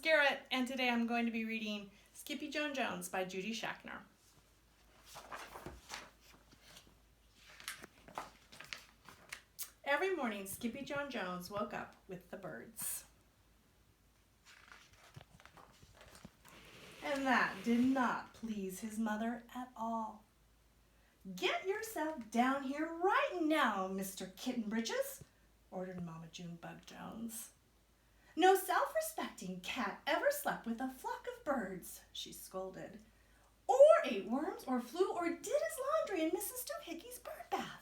Garrett, and today I'm going to be reading Skippyjon Jones by Judy Schachner. Every morning, Skippyjon Jones woke up with the birds. And that did not please his mother at all. "Get yourself down here right now, Mr. Kitten Britches," ordered Mama Junebug Jones. "No self-respecting cat ever slept with a flock of birds," she scolded, "or ate worms or flew or did his laundry in Mrs. Doohickeys' bird bath."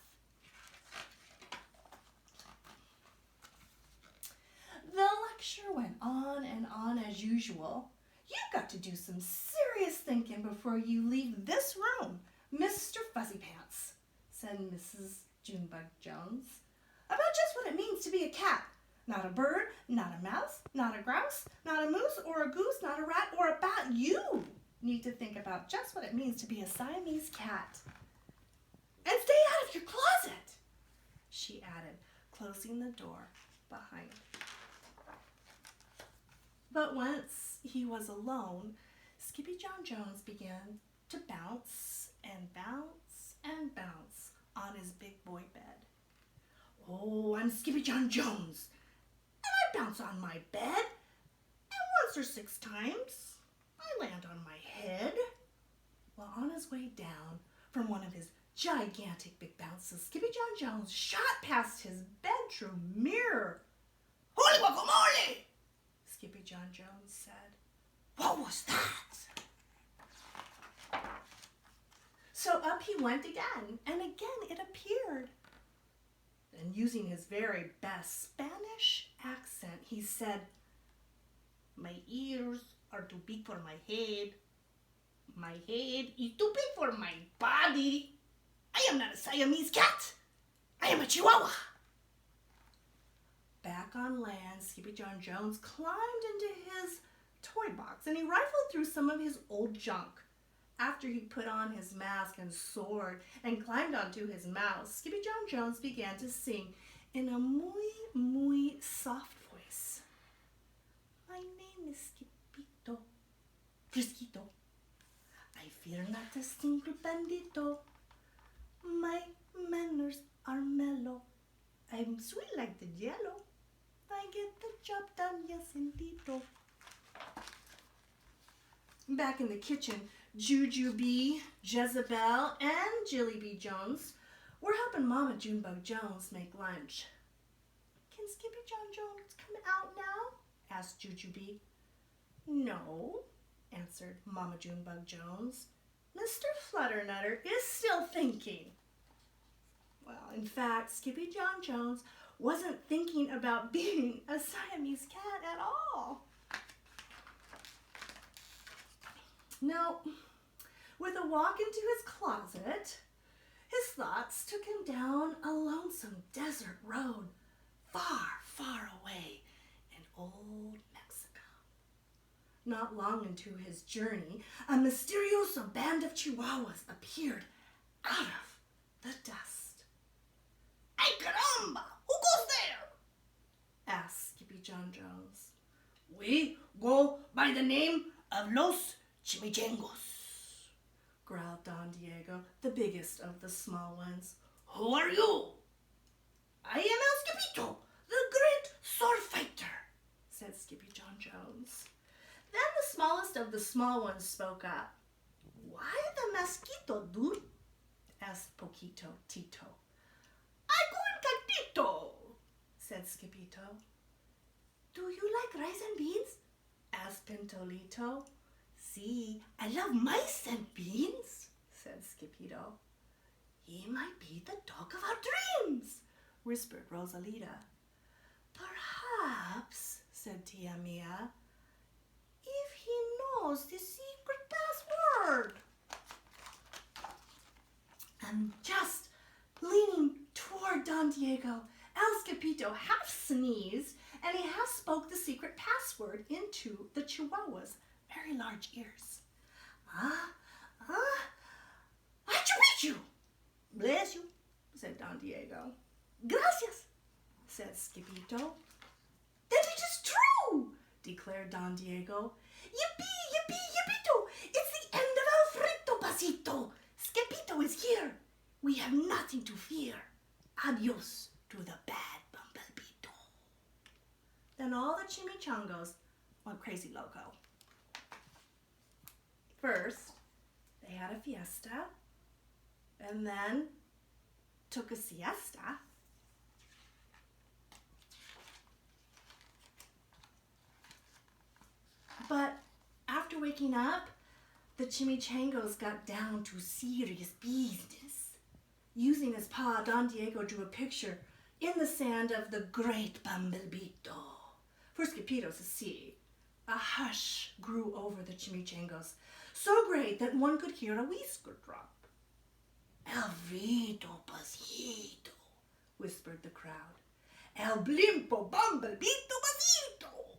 The lecture went on and on as usual. "You've got to do some serious thinking before you leave this room, Mr. Fuzzy Pants," said Mrs. Junebug Jones, "about just what it means to be a cat. Not a bird, not a mouse, not a grouse, not a moose or a goose, not a rat or a bat. You need to think about just what it means to be a Siamese cat. And stay out of your closet," she added, closing the door behind her. But once he was alone, Skippyjon Jones began to bounce and bounce and bounce on his big boy bed. "Oh, I'm Skippyjon Jones, and I bounce on my bed, and once or 6 times I land on my head." Well, on his way down from one of his gigantic big bounces, Skippyjon Jones shot past his bedroom mirror. "Holy guacamole!" Skippyjon Jones said. "What was that?" So up he went again, and again it appeared. Then, using his very best Spanish accent, he said, "My ears are too big for my head. My head is too big for my body. I am not a Siamese cat. I am a Chihuahua." Back on land, Skippyjon Jones climbed into his toy box and he rifled through some of his old junk. After he put on his mask and sword and climbed onto his mouse, Skippyjon Jones began to sing in a muy soft voice. "My name is Skippito, Frisquito. I fear not a single bandito. My manners are mellow. I'm sweet like the jello. I get the job done, yes indeedo." Back in the kitchen, Jujubee, Jezebel, and Jillybee Jones were helping Mama Junebug Jones make lunch. "Can Skippyjon Jones come out now?" asked Jujubee. "No," answered Mama Junebug Jones. "Mr. Flutternutter is still thinking." Well, in fact, Skippyjon Jones wasn't thinking about being a Siamese cat at all. No, with a walk into his closet, his thoughts took him down a lonesome desert road far, far away in old Mexico. Not long into his journey, a mysterioso band of Chihuahuas appeared out of the dust. "Ay caramba! Who goes there?" asked Skippyjon Jones. "We go by the name of Los Chimichangos," growled Don Diego, the biggest of the small ones. "Who are you?" "I am El Skippito, the great sword fighter," said Skippyjon Jones. Then the smallest of the small ones spoke up. "Why the mosquito, dude?" asked Poquito Tito. "I go in gatito," said Skippito. "Do you like rice and beans?" asked Pintolito. "See, I love mice and beans," said Skippito. "He might be the dog of our dreams," whispered Rosalita. "Perhaps," said Tia Mia, "if he knows the secret password." And just leaning toward Don Diego, El Skippito half sneezed and he half spoke the secret password into the Chihuahua's very large ears. "Achu-pichu!" "Bless you," said Don Diego. "Gracias," said Skippito. "Then it is true! declared Don Diego. Yippee, yippee, yippito! It's the end of Alfredo Pasito! Skippyjo is here! We have nothing to fear. Adios to the bad Bumblebito. Then all the chimichangos went crazy loco. First, they had a fiesta, and then took a siesta. But after waking up, the chimichangos got down to serious business. Using his paw, Don Diego drew a picture in the sand of the great Bumblebito for Skippyjo to see. A hush grew over the chimichangos, so great that one could hear a whisker drop. Alfredo Pasito, whispered the crowd. El blimpo Bumblebito Pasito.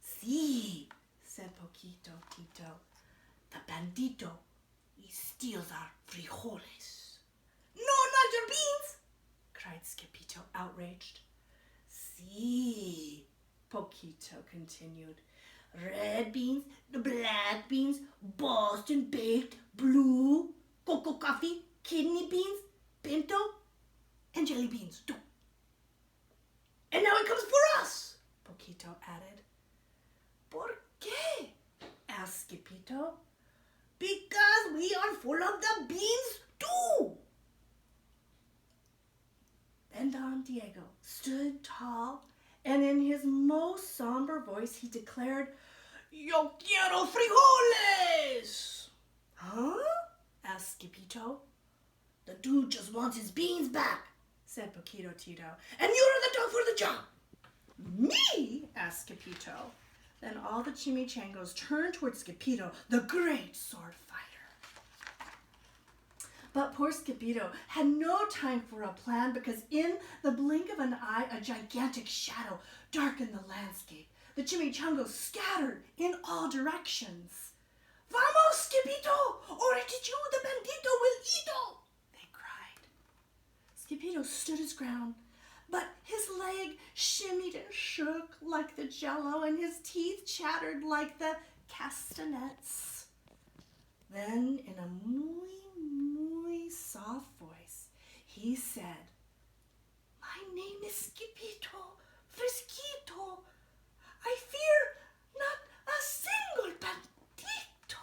Sí, said Poquito Tito. The bandito, he steals our frijoles. No, not your beans, cried Skippyjo, outraged. Sí, Poquito continued. Red beans, the black beans, Boston baked, blue, cocoa coffee, kidney beans, pinto, and jelly beans too. And now it comes for us, Poquito added. ¿Por qué? asked Skippyjo. Because we are full of the beans too. Then Don Diego stood tall, and in his most somber voice he declared, Yo quiero frijoles! Huh? asked Skippyjo. The dude just wants his beans back, said Poquito Tito. And you're the dog for the job. Me? asked Skippyjo. Then all the chimichangos turned towards Skippyjo, the great sword fighter. But poor Skippyjo had no time for a plan because in the blink of an eye, a gigantic shadow darkened the landscape. The chimichangos scattered in all directions. Vamos, Skippyjo, or it you, the bandito, will eat, they cried. Skippyjo stood his ground, but his leg shimmied and shook like the jello, and his teeth chattered like the castanets. Then, in a muy soft voice, he said, My name is Skippyjo, Frisquito. I fear not a single bandito.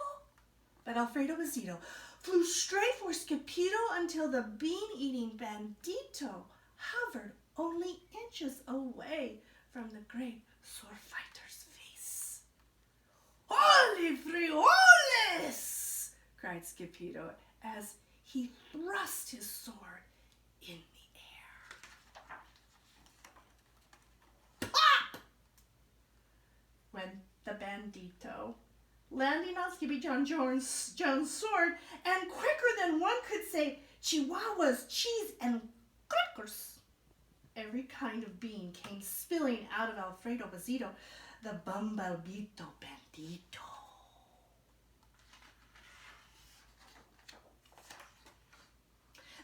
But Alfredo Pasito flew straight for Skippyjo until the bean-eating bandito hovered only inches away from the great sword fighter's face. Holy frijoles! cried Skippyjo as he thrust his sword in the air. Pop! Went the bandito, landing on Skippyjon Jones' sword, and quicker than one could say chihuahuas, cheese, and crackers. Every kind of bean came spilling out of Alfredo Pasito, the Bumblebito bandito.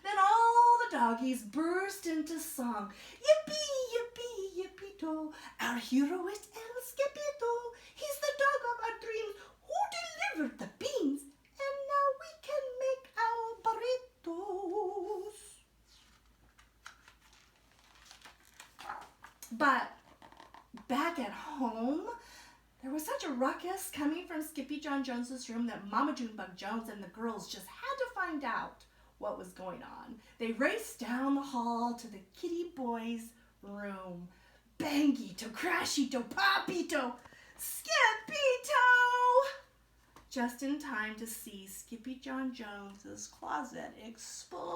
Then all the doggies burst into song. Yippee, yippee, yippee-to. Our hero is El Skippyjo. He's the dog of our dreams who delivered the beans, and now we can make our burritos. But back at home, there was such a ruckus coming from Skippyjon Jones's room that Mama Junebug Jones and the girls just had to find out what was going on. They raced down the hall to the kitty boy's room. Bangito, crashito, popito, Skippyjo! Just in time to see Skippyjon Jones's closet exploding.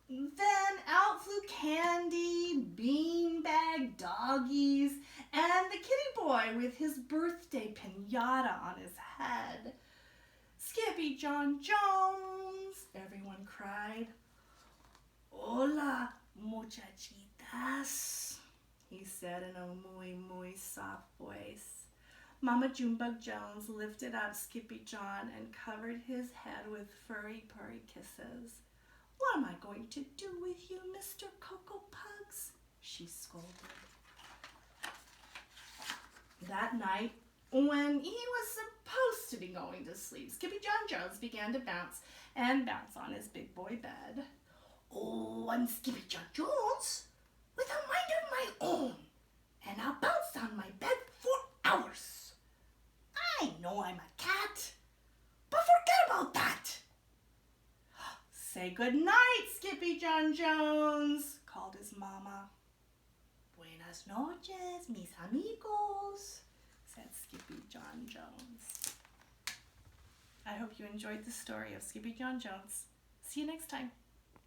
Then out flew Candy, Beanbag, Doggies, and the kitty boy with his birthday piñata on his head. Skippyjon Jones, everyone cried. Hola, muchachitas, he said in a muy soft voice. Mama Junebug Jones lifted up Skippyjon and covered his head with furry, purry kisses. What am I going to do with you, Mr. Cocoa Pugs? She scolded. That night, when he was supposed to be going to sleep, Skippyjon Jones began to bounce and bounce on his big boy bed. Oh, I'm Skippyjon Jones with a mind of my own, and I'll bounce on my bed for hours. I know I'm a cat, but forget about that. Say good night, Skippyjon Jones, called his mama. Buenas noches, mis amigos, said Skippyjon Jones. I hope you enjoyed the story of Skippyjon Jones. See you next time.